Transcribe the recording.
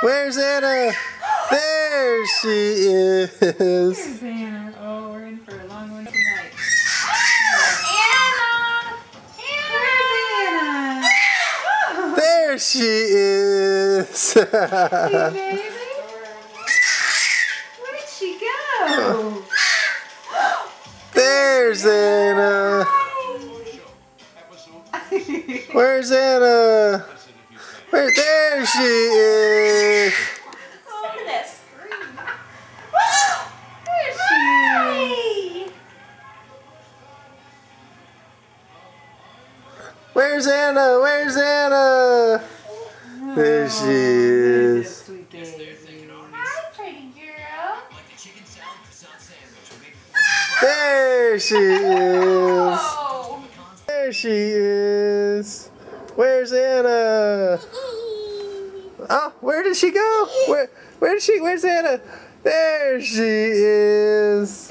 Where's Anna? There she is. There's Anna. Oh, we're in for a long one tonight. Anna! Where's Anna? There she is. Hey, baby. Where'd she go? There's Anna. Where's Anna? There she is. Look at that screen. There she is. Where's Anna? Where's Anna? There she is. Sweet baby. Hi, pretty girl. There she is. Oh. There she is. Where's Anna? Oh, where did she go? Where's Anna? There she is.